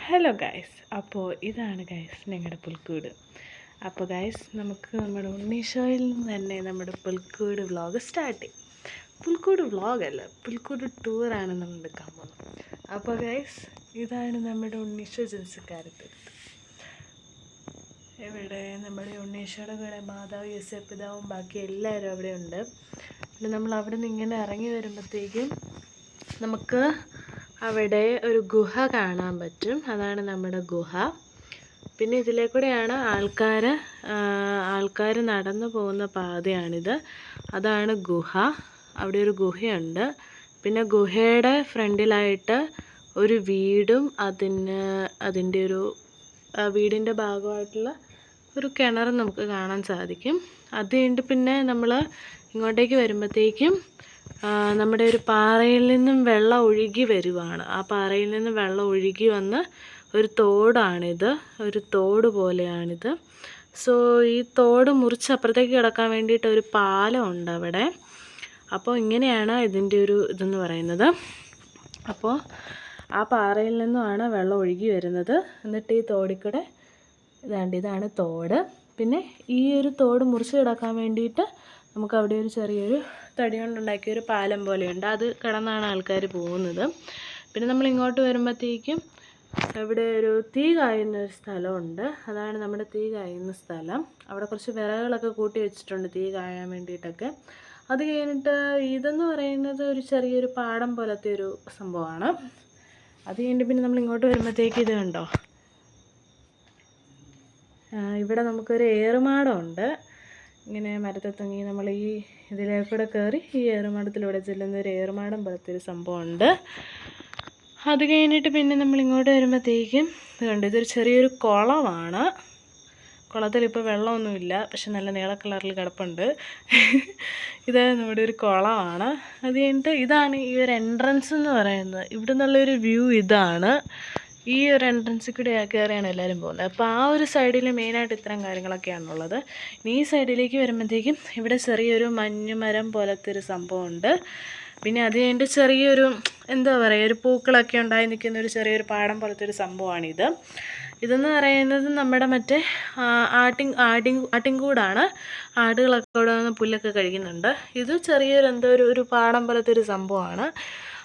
Hello guys, അപ്പോൾ ഇതാണ് guys ഞങ്ങളുടെ പുൽക്കൂട്. അപ്പോൾ ഗൈസ് നമുക്ക് നമ്മുടെ ഉണ്ണീഷോയിൽ നിന്ന് തന്നെ നമ്മുടെ പുൽക്കൂട് വ്ളോഗ് സ്റ്റാർട്ട് ചെയ്യും. പുൽക്കൂട് വ്ളോഗല്ല, പുൽക്കൂട് ടൂറാണ് നമ്മൾ എടുക്കാൻ പോകുന്നത്. അപ്പോൾ ഗൈസ് ഇതാണ് നമ്മുടെ ഉണ്ണീഷോ ജൻസിക്കാരത്ത്. ഇവിടെ നമ്മുടെ ഉണ്ണീഷോയുടെ കൂടെ മാതാവ് യേശുപിതാവും ബാക്കി എല്ലാവരും അവിടെ ഉണ്ട്. പിന്നെ നമ്മൾ അവിടെ നിന്ന് ഇങ്ങനെ ഇറങ്ങി വരുമ്പോഴത്തേക്കും നമുക്ക് അവിടെ ഒരു ഗുഹ കാണാൻ പറ്റും. അതാണ് നമ്മുടെ ഗുഹ. പിന്നെ ഇതിലേക്കൂടെയാണ് ആൾക്കാർ നടന്നു പോകുന്ന പാതയാണിത്. അതാണ് ഗുഹ. അവിടെ ഒരു ഗുഹയുണ്ട്. പിന്നെ ഗുഹയുടെ ഫ്രണ്ടിലായിട്ട് ഒരു വീടും അതിൻ്റെ ഒരു വീടിൻ്റെ ഭാഗമായിട്ടുള്ള ഒരു കിണറും നമുക്ക് കാണാൻ സാധിക്കും. അത് കഴിഞ്ഞിട്ട് പിന്നെ നമ്മൾ ഇങ്ങോട്ടേക്ക് വരുമ്പോഴത്തേക്കും നമ്മുടെ ഒരു പാറയിൽ നിന്നും വെള്ളം ഒഴുകി വരുവാണ്. ആ പാറയിൽ നിന്നും വെള്ളം ഒഴുകി വന്ന് ഒരു തോടാണിത്, ഒരു തോട് പോലെയാണിത്. സോ ഈ തോട് മുറിച്ച് അപ്പുറത്തേക്ക് കിടക്കാൻ വേണ്ടിയിട്ട് ഒരു പാലം ഉണ്ട് അവിടെ. അപ്പോൾ ഇങ്ങനെയാണ് ഇതിൻ്റെ ഒരു ഇതെന്ന് പറയുന്നത്. അപ്പോൾ ആ പാറയിൽ നിന്നുമാണ് വെള്ളം ഒഴുകി വരുന്നത്. എന്നിട്ട് ഈ തോടിക്കൂടെ ഇതാണ് തോട്. പിന്നെ ഈ ഒരു തോട് മുറിച്ച് കിടക്കാൻ വേണ്ടിയിട്ട് നമുക്ക് അവിടെ ഒരു ചെറിയൊരു തടി കൊണ്ടുണ്ടാക്കിയ ഒരു പാലം പോലെയുണ്ട്. അത് കടന്നാണ് ആൾക്കാർ പോകുന്നത്. പിന്നെ നമ്മൾ ഇങ്ങോട്ട് വരുമ്പോഴത്തേക്കും ഇവിടെ ഒരു തീ കായുന്ന ഒരു സ്ഥലമുണ്ട്. അതാണ് നമ്മുടെ തീ കായുന്ന സ്ഥലം. അവിടെ കുറച്ച് വിറകുകളൊക്കെ കൂട്ടി വെച്ചിട്ടുണ്ട് തീ കായാൻ വേണ്ടിയിട്ടൊക്കെ. അത് കഴിഞ്ഞിട്ട് ഇതെന്ന് പറയുന്നത് ഒരു ചെറിയൊരു പാടം പോലത്തെ ഒരു സംഭവമാണ്. അത് കഴിഞ്ഞിട്ട് പിന്നെ നമ്മൾ ഇങ്ങോട്ട് വരുമ്പോഴത്തേക്ക് ഇത് കണ്ടോ, ഇവിടെ നമുക്കൊരു ഏറുമാടമുണ്ട്. ഇങ്ങനെ മരത്തിൽ തങ്ങി നമ്മൾ ഈ ഇതിലേക്കൂടെ കയറി ഈ ഏറുമാടത്തിലൂടെ ചെല്ലുന്ന ഒരു ഏറുമാടം പോലത്തെ ഒരു സംഭവമുണ്ട്. അത് കഴിഞ്ഞിട്ട് പിന്നെ നമ്മൾ ഇങ്ങോട്ട് വരുമ്പോഴത്തേക്കും ഇത് കണ്ടു, ഇതൊരു ചെറിയൊരു കുളമാണ്. കുളത്തിൽ ഇപ്പോൾ വെള്ളമൊന്നുമില്ല, പക്ഷെ നല്ല നീല കളറിൽ കിടപ്പുണ്ട്. ഇത് നമ്മുടെ ഒരു കുളമാണ്. അത് കഴിഞ്ഞിട്ട് ഇതാണ് ഈ ഒരു എൻട്രൻസ് എന്ന് പറയുന്നത്. ഇവിടെ നിന്നുള്ളൊരു വ്യൂ ഇതാണ്. ഈ ഒരു എൻട്രൻസിൽ കൂടെ കയറിയാണ് എല്ലാവരും പോകുന്നത്. അപ്പോൾ ആ ഒരു സൈഡിൽ മെയിനായിട്ട് ഇത്തരം കാര്യങ്ങളൊക്കെയാണുള്ളത്. ഇനി ഈ സൈഡിലേക്ക് വരുമ്പോഴത്തേക്കും ഇവിടെ ചെറിയൊരു മഞ്ഞുമരം പോലത്തെ ഒരു സംഭവമുണ്ട്. പിന്നെ അത് കഴിഞ്ഞിട്ട് ചെറിയൊരു എന്താ പറയുക, ഒരു പൂക്കളൊക്കെ ഉണ്ടായി നിൽക്കുന്ന ഒരു ചെറിയൊരു പാടം പോലത്തെ ഒരു സംഭവമാണിത്. ഇതെന്ന് പറയുന്നത് നമ്മുടെ മറ്റേ ആട്ടിൻകൂടാണ്. ആടുകളൊക്കെ ഇവിടെ നിന്ന് പുല്ലൊക്കെ കഴിക്കുന്നുണ്ട്. ഇത് ചെറിയൊരു എന്തോ ഒരു പാടം പോലത്തെ ഒരു സംഭവമാണ്.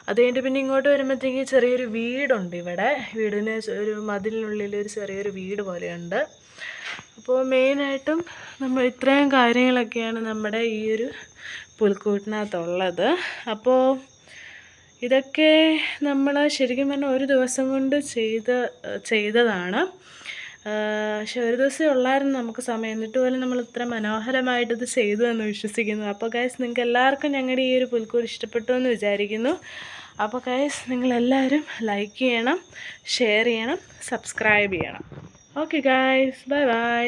അത് കഴിഞ്ഞിട്ട് പിന്നെ ഇങ്ങോട്ട് വരുമ്പോഴത്തേക്ക് ചെറിയൊരു വീടുണ്ട്. ഇവിടെ വീടിന് ഒരു മതിലിനുള്ളിൽ ഒരു ചെറിയൊരു വീട് പോലെയുണ്ട്. അപ്പോൾ മെയിനായിട്ടും നമ്മൾ ഇത്രയും കാര്യങ്ങളൊക്കെയാണ് നമ്മുടെ ഈ ഒരു പുൽക്കൂട്ടിനകത്തുള്ളത്. അപ്പോൾ ഇതൊക്കെ നമ്മൾ ശരിക്കും പറഞ്ഞാൽ ഒരു ദിവസം കൊണ്ട് ചെയ്തതാണ്. പക്ഷെ ഒരു ദിവസമേ ഉള്ളായിരുന്നു നമുക്ക് സമയം. എന്നിട്ട് പോലും നമ്മൾ ഇത്ര മനോഹരമായിട്ടിത് ചെയ്തു എന്ന് വിശ്വസിക്കുന്നു. അപ്പോൾ ഗൈസ്, നിങ്ങൾക്ക് എല്ലാവർക്കും ഞങ്ങളുടെ ഈ ഒരു പുൽക്കൂട് ഇഷ്ടപ്പെട്ടു എന്ന് വിചാരിക്കുന്നു. അപ്പോൾ ഗൈസ്, നിങ്ങളെല്ലാവരും ലൈക്ക് ചെയ്യണം, ഷെയർ ചെയ്യണം, സബ്സ്ക്രൈബ് ചെയ്യണം. Okay guys, bye bye.